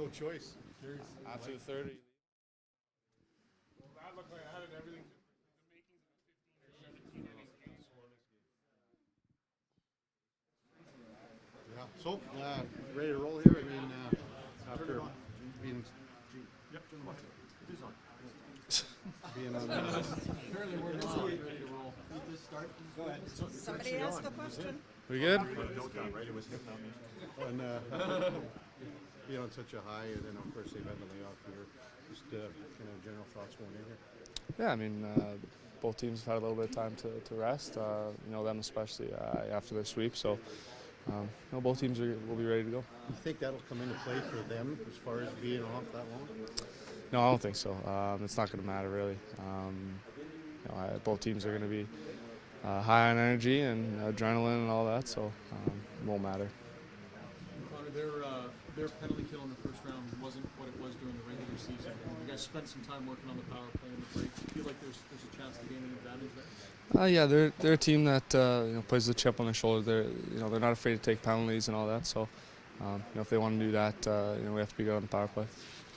no choice. After the 30. Well, that looked like I had everything. The makings of a 15 or 17 inning game scoreless game. Yeah. So, ready to roll here. I mean, after being. Yep. Being on. Apparently we're not ready to roll. Go ahead. Somebody ask a question? We good? And being on such a high, and then of course they've had the layoff here. Just kind of general thoughts going in here. Yeah, I mean, both teams have had a little bit of time to rest. Them especially after their sweep. So, both teams will be ready to go. You think that'll come into play for them as far as being off that long? No, I don't think so. It's not going to matter really. Both teams are going to be high on energy and adrenaline and all that, so it won't matter. Connor, their penalty kill in the first round wasn't what it was during the regular season. You guys spent some time working on the power play in the break. Do you feel like there's a chance to gain an advantage there? Yeah, they're a team that plays with a chip on their shoulder. They're not afraid to take penalties and all that. So, if they want to do that, we have to be good on the power play.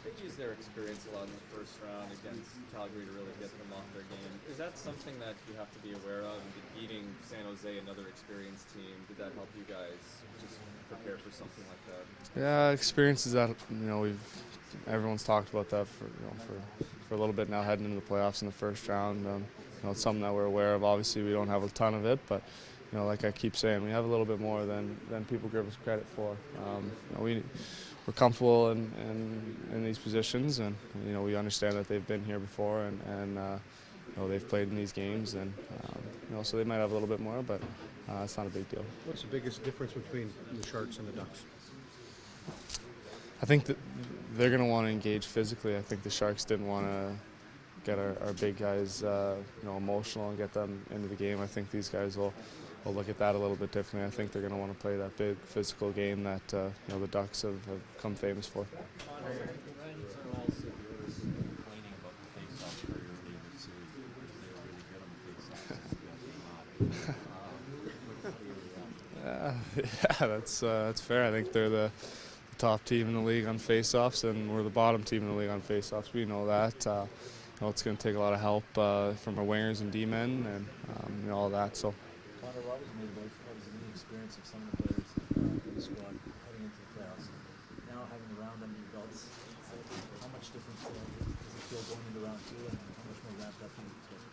They've used their experience a lot in the first round against Calgary to really get them off their game. Is that something that you have to be aware of? Beating San Jose, another experienced team, did that help you guys just prepare for something like that? Yeah, experiences that everyone's talked about that for a little bit now, heading into the playoffs in the first round. It's something that we're aware of. Obviously, we don't have a ton of it, but like I keep saying, we have a little bit more than people give us credit for. We're comfortable in these positions, and we understand that they've been here before, and they've played in these games, and so they might have a little bit more, but it's not a big deal. What's the biggest difference between the Sharks and the Ducks? I think that they're going to want to engage physically. I think the Sharks didn't want to get our big guys emotional and get them into the game. I think these guys will look at that a little bit differently. I think they're going to want to play that big physical game that the Ducks have come famous for. Yeah, that's fair. I think they're the top team in the league on face-offs, and we're the bottom team in the league on face-offs. We know that. It's going to take a lot of help from our wingers and D-men and all that. So. Connor, what was the experience of some of the players in the squad heading into the playoffs? Now having a round under your belts, how much different does it feel going into round two, and how much more ramped up do you expect?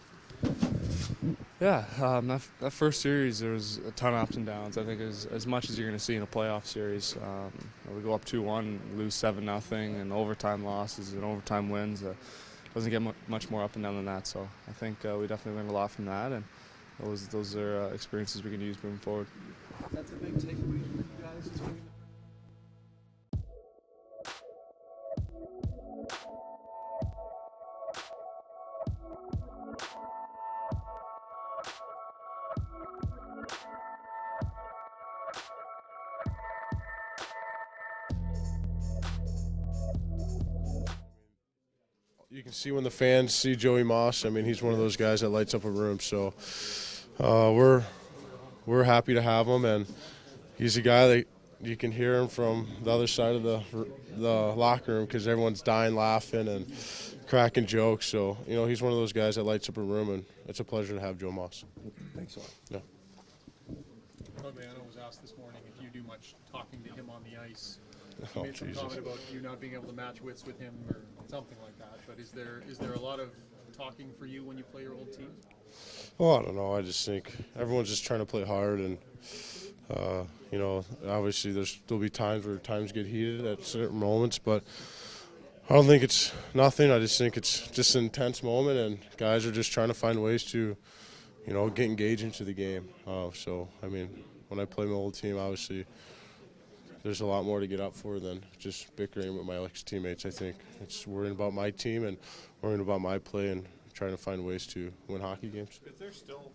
Yeah, that first series, there was a ton of ups and downs. I think as much as you're going to see in a playoff series. We go up 2-1, lose 7-0, and overtime losses and overtime wins. Doesn't get much more up and down than that. So I think we definitely learned a lot from that, and those are experiences we can use moving forward. That's a big takeaway for you guys. You can see when the fans see Joey Moss. I mean, he's one of those guys that lights up a room. So we're happy to have him, and he's a guy that you can hear him from the other side of the locker room because everyone's dying laughing and cracking jokes. So he's one of those guys that lights up a room, and it's a pleasure to have Joe Moss. Thanks a lot. Yeah. Rodriano was asked this morning if you do much talking to him on the ice. He Oh, made some Jesus. comment about you not being able to match wits with him or something like that. But is there a lot of talking for you when you play your old team? Well, I don't know. I just think everyone's just trying to play hard, and obviously there'll be times where times get heated at certain moments, but I don't think it's nothing. I just think it's just an intense moment, and guys are just trying to find ways to, get engaged into the game. So I mean, when I play my old team, obviously there's a lot more to get up for than just bickering with my ex-teammates. I think it's worrying about my team and worrying about my play and trying to find ways to win hockey games. Is there still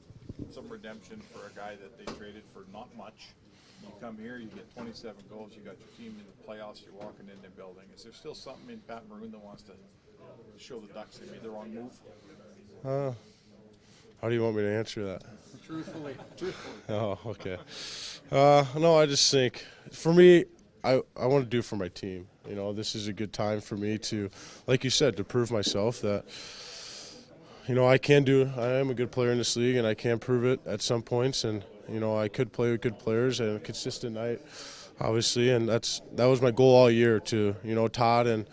some redemption for a guy that they traded for not much? You come here, you get 27 goals, you got your team in the playoffs, you're walking in the building. Is there still something in Pat Maroon that wants to show the Ducks they made the wrong move? How do you want me to answer that? Truthfully. Oh, okay. No, I just think, for me, I want to do for my team. You know, this is a good time for me to, like you said, to prove myself that, you know, I am a good player in this league, and I can prove it at some points. And, you know, I could play with good players and a consistent night, obviously. And that was my goal all year to, you know, Todd and,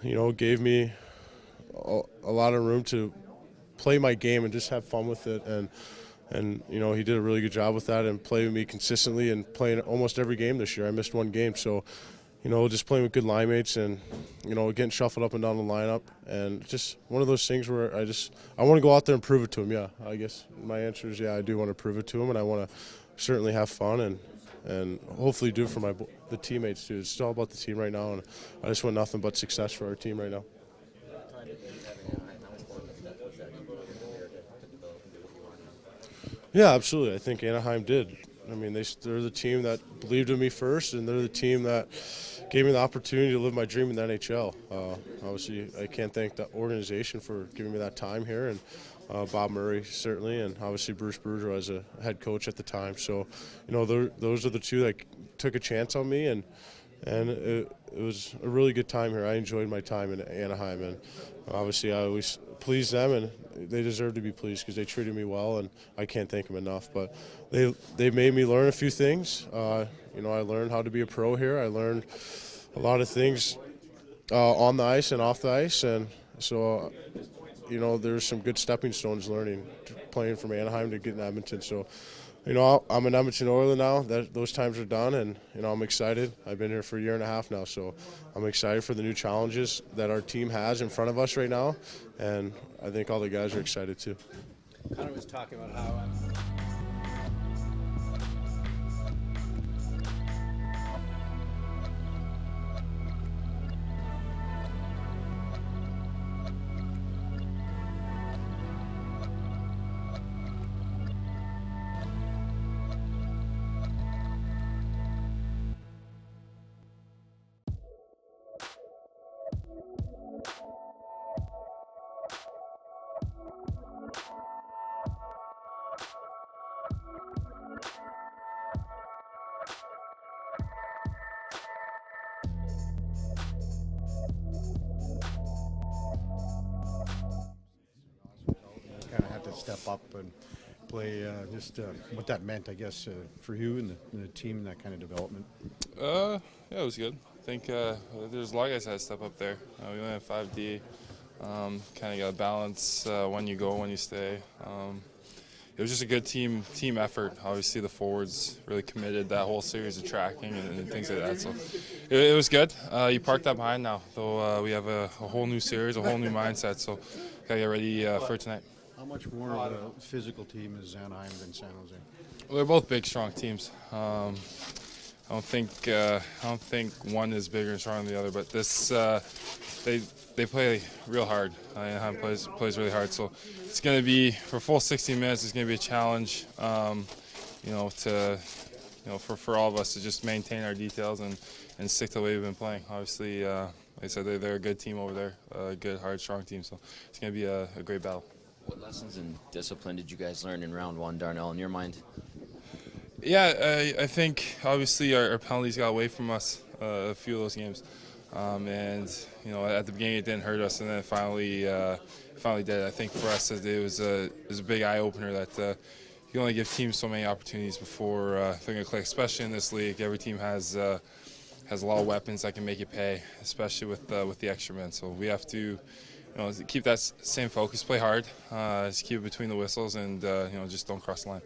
you know, gave me a lot of room to play my game and just have fun with it. And you know, he did a really good job with that and played with me consistently and playing almost every game this year. I missed one game. So, you know, just playing with good line mates and, you know, getting shuffled up and down the lineup. And just one of those things where I want to go out there and prove it to him. Yeah, I guess my answer is, yeah, I do want to prove it to him, and I want to certainly have fun and hopefully do it for the teammates too. It's all about the team right now, and I just want nothing but success for our team right now. Yeah, absolutely. I think Anaheim did. I mean, they're the team that believed in me first, and they're the team that gave me the opportunity to live my dream in the NHL. Obviously, I can't thank the organization for giving me that time here, and Bob Murray certainly, and obviously Bruce Bourgeois as a head coach at the time. So, you know, those are the two that took a chance on me, and it was a really good time here. I enjoyed my time in Anaheim, and obviously I always pleased them, and they deserve to be pleased because they treated me well, and I can't thank them enough. But they made me learn a few things. You know, I learned how to be a pro here. I learned a lot of things on the ice and off the ice, and so you know, there's some good stepping stones learning, playing from Anaheim to getting Edmonton. So, you know, I'm an Edmonton Oiler now. Those times are done, and, you know, I'm excited. I've been here for a year and a half now, so I'm excited for the new challenges that our team has in front of us right now, and I think all the guys are excited too. Connor was talking about how kind of had to step up and play what that meant, I guess, for you and the team, that kind of development. Yeah, it was good. I think there's a lot of guys that had to step up there. We only have 5D. Kind of got to balance when you go, when you stay. It was just a good team effort. Obviously, the forwards really committed that whole series of tracking and things like that. So it was good. You park that behind now, though. We have a whole new series, a whole new mindset. So gotta get ready for tonight. How much more of a physical team is Anaheim than San Jose? Well, they're both big, strong teams. I don't think one is bigger and stronger than the other, but this they play real hard. Anaheim plays really hard, so it's going to be for full 60 minutes. It's going to be a challenge, you know, for all of us to just maintain our details and stick to the way we've been playing. Obviously, like I said, they're a good team over there, a good, hard, strong team. So it's going to be a great battle. What lessons in discipline did you guys learn in round one, Darnell, in your mind? Yeah, I think obviously our penalties got away from us a few of those games, and you know, at the beginning it didn't hurt us, and then finally did. I think for us it was a big eye opener that you only give teams so many opportunities before they're going to click. Especially in this league, every team has a lot of weapons that can make you pay, especially with the extra men. So we have to, you know, keep that same focus, play hard, just keep it between the whistles, and you know, just don't cross the line.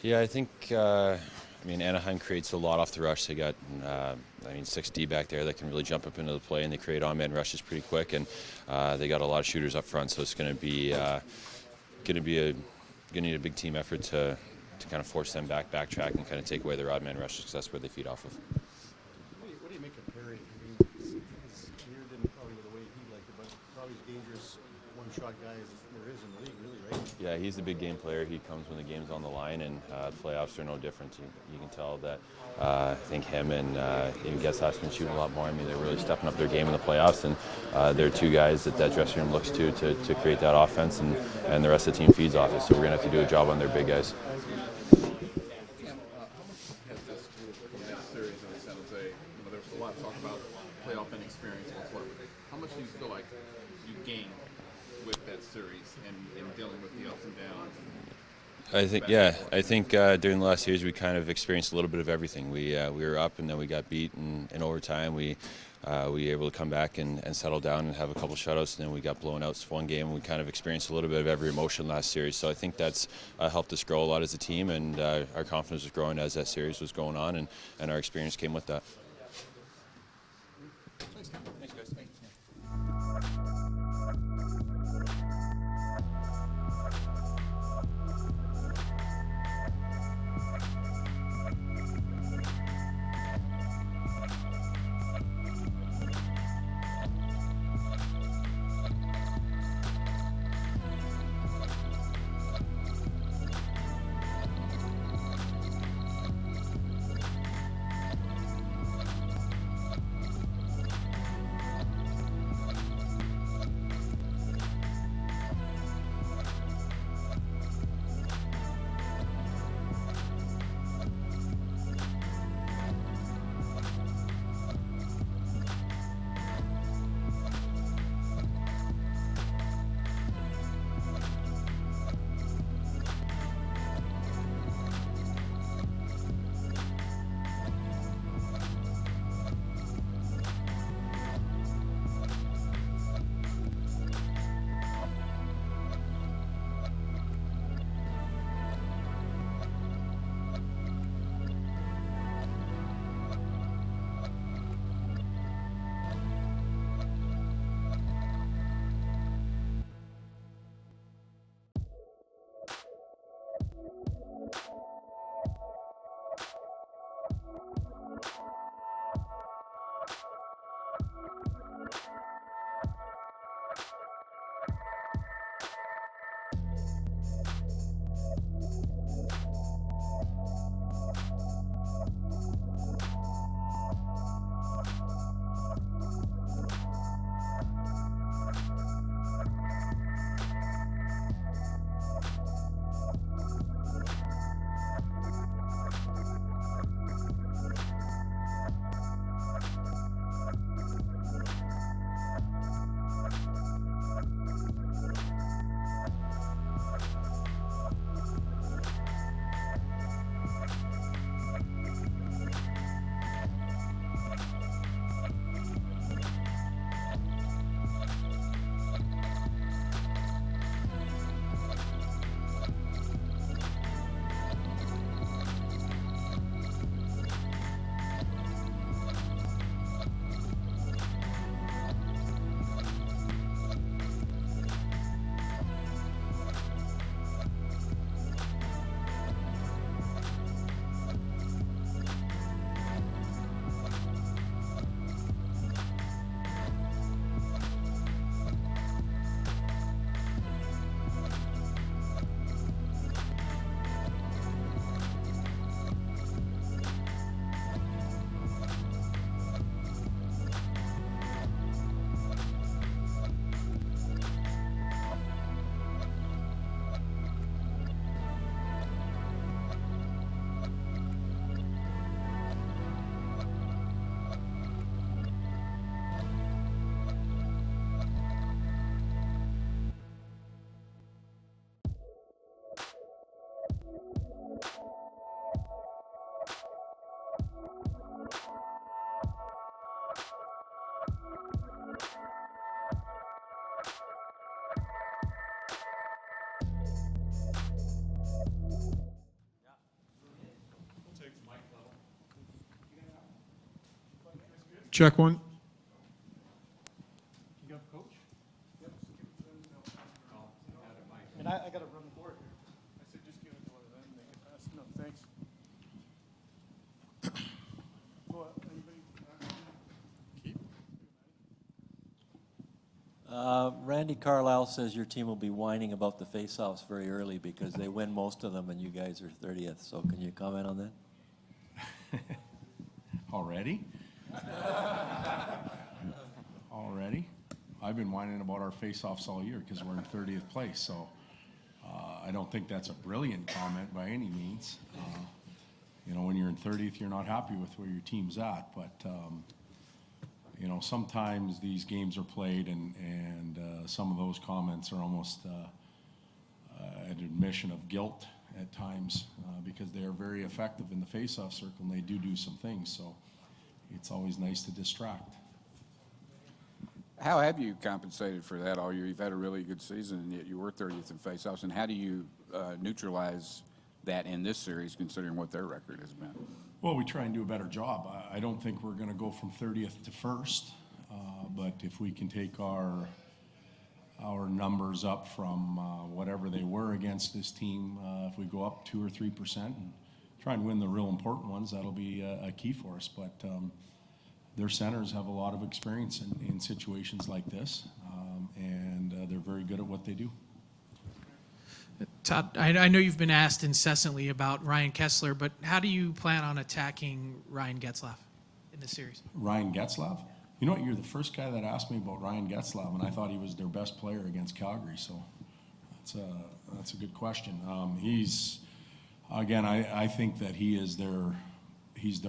Yeah, I think, Anaheim creates a lot off the rush. They got, 6D back there that can really jump up into the play, and they create on-man rushes pretty quick, and they got a lot of shooters up front, so it's going to need a big team effort to kind of force them backtrack and kind of take away their odd man rush because that's where they feed off of. What do you make of Perry? His year didn't probably go the way he liked it, but probably as dangerous one-shot guy as there is in the league, really, right? Yeah, he's a big game player. He comes when the game's on the line, and playoffs are no different. You can tell that I think him and Getzlaf's been shooting a lot more. They're really stepping up their game in the playoffs, and they're two guys that dressing room looks to create that offense, and the rest of the team feeds off it. So we're going to have to do a job on their big guys. Has this group from that series in San Jose, there's a lot of talk about playoff inexperience whatsoever. How much do you feel like you gained with that series and dealing with the ups and downs? I think during the last series we kind of experienced a little bit of everything. We were up and then we got beat in overtime. We were able to come back and settle down and have a couple shutouts, and then we got blown out one game, and we kind of experienced a little bit of every emotion last series. So I think that's helped us grow a lot as a team, and our confidence was growing as that series was going on, and our experience came with that. Thanks, guys. Thanks. Check one. You got coach? And I gotta run the board here. I said just give it to one of them, they can pass. No, thanks. Randy Carlisle says your team will be whining about the face-offs very early because they win most of them and you guys are 30th. So can you comment on that? Already? Already? I've been whining about our face-offs all year because we're in 30th place, so I don't think that's a brilliant comment by any means. You know, when you're in 30th, you're not happy with where your team's at, but you know, sometimes these games are played and some of those comments are almost an admission of guilt at times because they are very effective in the face-off circle and they do some things, so it's always nice to distract. How have you compensated for that all year? You've had a really good season, and yet you were 30th in faceoffs. And how do you neutralize that in this series, considering what their record has been? Well, we try and do a better job. I don't think we're going to go from 30th to first, but if we can take our numbers up from whatever they were against this team, if we go up 2 or 3% and try and win the real important ones, that'll be a key for us. But their centers have a lot of experience in situations like this, and they're very good at what they do. Todd, I know you've been asked incessantly about Ryan Kesler, but how do you plan on attacking Ryan Getzlaf in this series? Ryan Getzlaf? You know what, you're the first guy that asked me about Ryan Getzlaf, and I thought he was their best player against Calgary, so that's a good question. He's, again, I think that he's their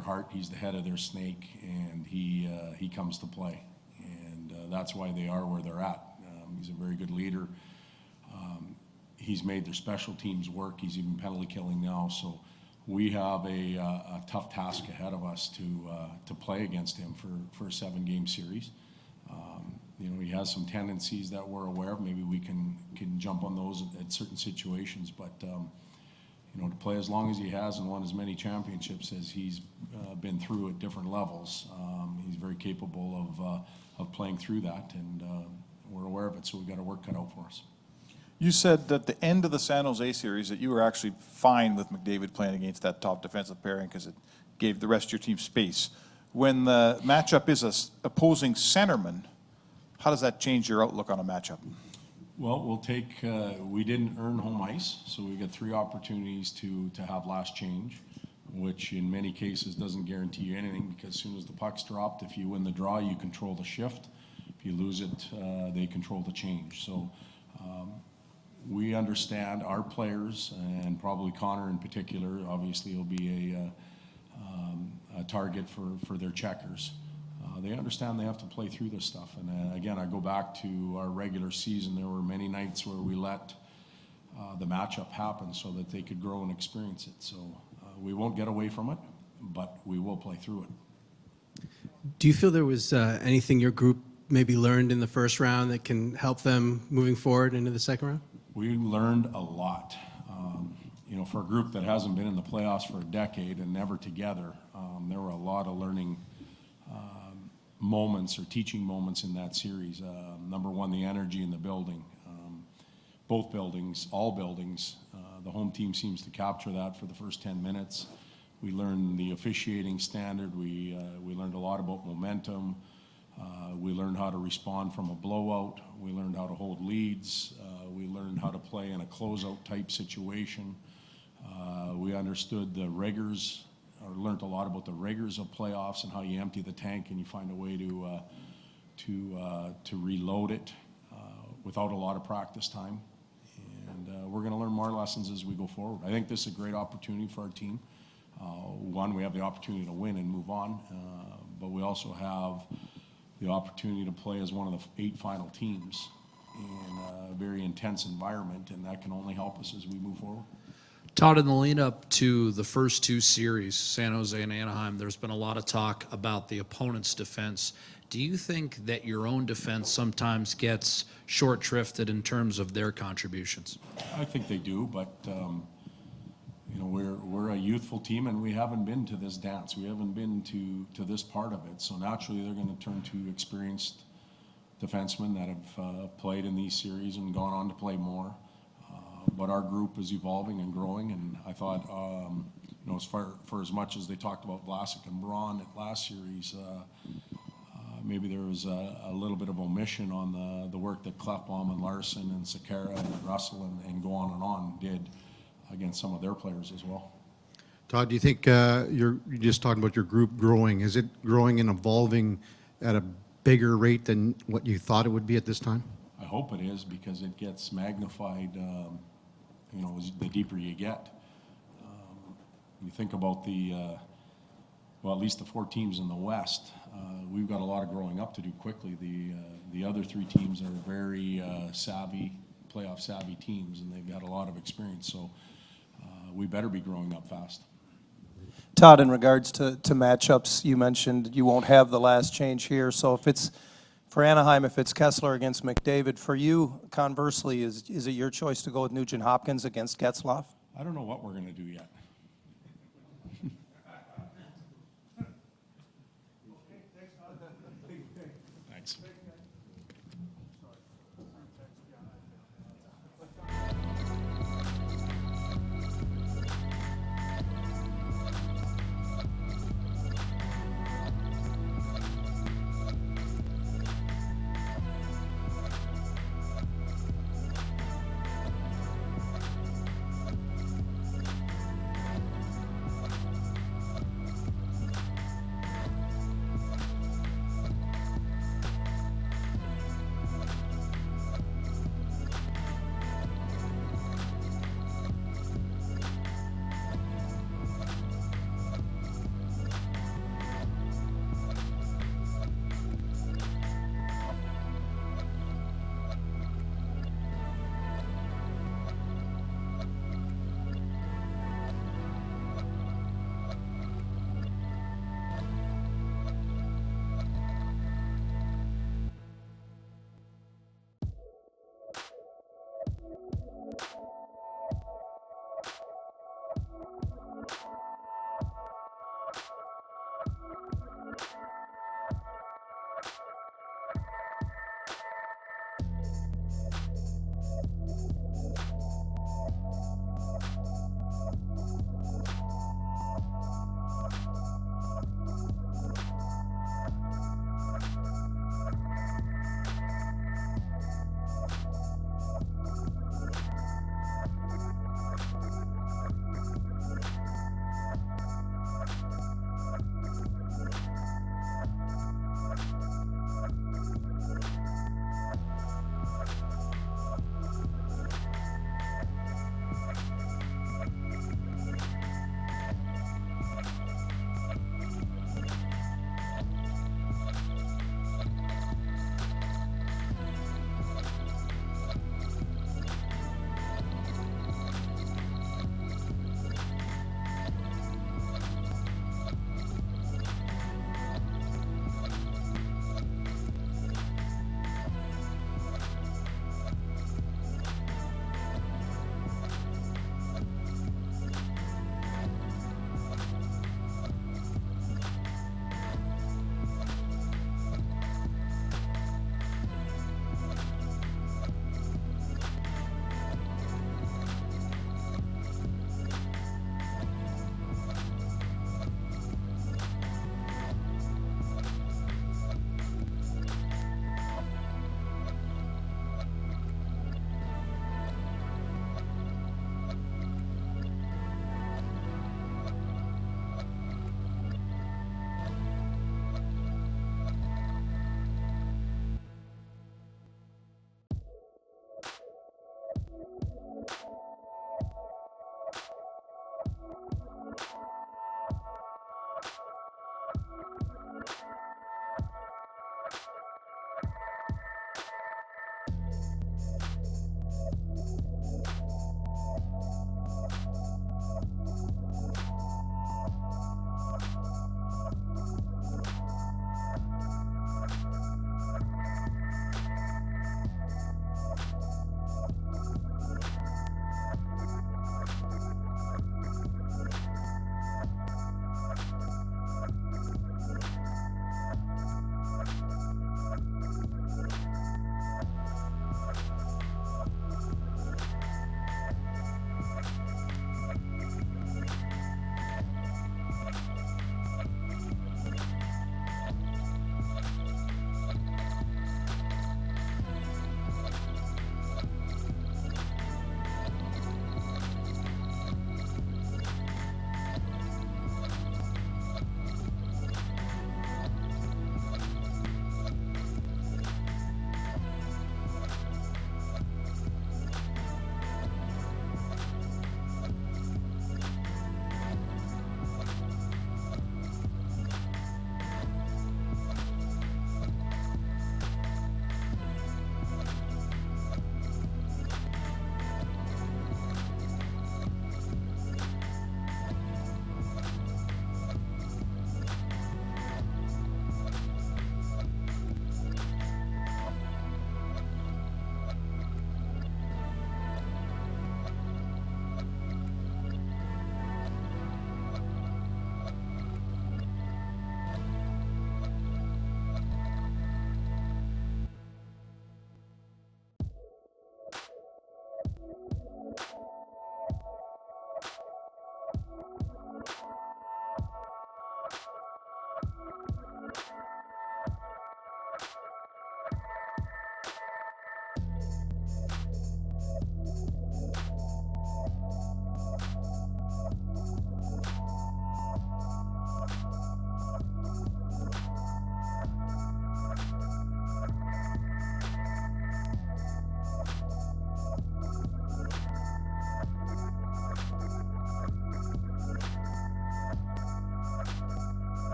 heart, he's the head of their snake, and he comes to play, and that's why they are where they're at. He's a very good leader. He's made their special teams work. He's even penalty killing now, so we have a tough task ahead of us to play against him for a 7-game series. You know, he has some tendencies that we're aware of. Maybe we can jump on those at certain situations, but you know, to play as long as he has and won as many championships as he's been through at different levels, he's very capable of playing through that, and we're aware of it, so we've got our work cut out for us. You said at the end of the San Jose series that you were actually fine with McDavid playing against that top defensive pairing because it gave the rest of your team space. When the matchup is an opposing centerman, how does that change your outlook on a matchup? Well, we'll take, we didn't earn home ice, so we got 3 opportunities to have last change, which in many cases doesn't guarantee you anything because as soon as the puck's dropped, if you win the draw, you control the shift. If you lose it, they control the change. So we understand our players, and probably Connor in particular, obviously he'll be a target for their checkers. They understand they have to play through this stuff. And again, I go back to our regular season. There were many nights where we let the matchup happen so that they could grow and experience it. So we won't get away from it, but we will play through it. Do you feel there was anything your group maybe learned in the first round that can help them moving forward into the second round? We learned a lot. You know, for a group that hasn't been in the playoffs for a decade and never together, there were a lot of learning moments or teaching moments in that series. Number one, the energy in the building. Both buildings, all buildings, the home team seems to capture that for the first 10 minutes. We learned the officiating standard. We learned a lot about momentum. We learned how to respond from a blowout. We learned how to hold leads. We learned how to play in a closeout type situation. We understood the rigors, or learned a lot about the rigors of playoffs and how you empty the tank and you find a way to reload it without a lot of practice time. And we're going to learn more lessons as we go forward. I think this is a great opportunity for our team. One, we have the opportunity to win and move on, but we also have the opportunity to play as one of the 8 final teams in a very intense environment, and that can only help us as we move forward. Todd, in the lead up to the first 2 series, San Jose and Anaheim, there's been a lot of talk about the opponent's defense. Do you think that your own defense sometimes gets short-shrifted in terms of their contributions? I think they do, but you know, we're a youthful team, and we haven't been to this dance. We haven't been to this part of it. So naturally, they're going to turn to experienced defensemen that have played in these series and gone on to play more. But our group is evolving and growing, and I thought, you know, as far for as much as they talked about Vlasic and Braun at last series, maybe there was a little bit of omission on the work that Klefbom and Larson and Sakara and Russell and go on did against some of their players as well. Todd, do you think you're just talking about your group growing? Is it growing and evolving at a bigger rate than what you thought it would be at this time? I hope it is, because it gets magnified, you know, the deeper you get. You think about well, at least the 4 teams in the West, we've got a lot of growing up to do quickly. The other 3 teams are very savvy, playoff savvy teams, and they've got a lot of experience. So we better be growing up fast. Todd, in regards to matchups, you mentioned you won't have the last change here. So if it's for Anaheim, if it's Kessler against McDavid, for you, conversely, is it your choice to go with Nugent Hopkins against Getzlaf? I don't know what we're going to do yet. Thanks.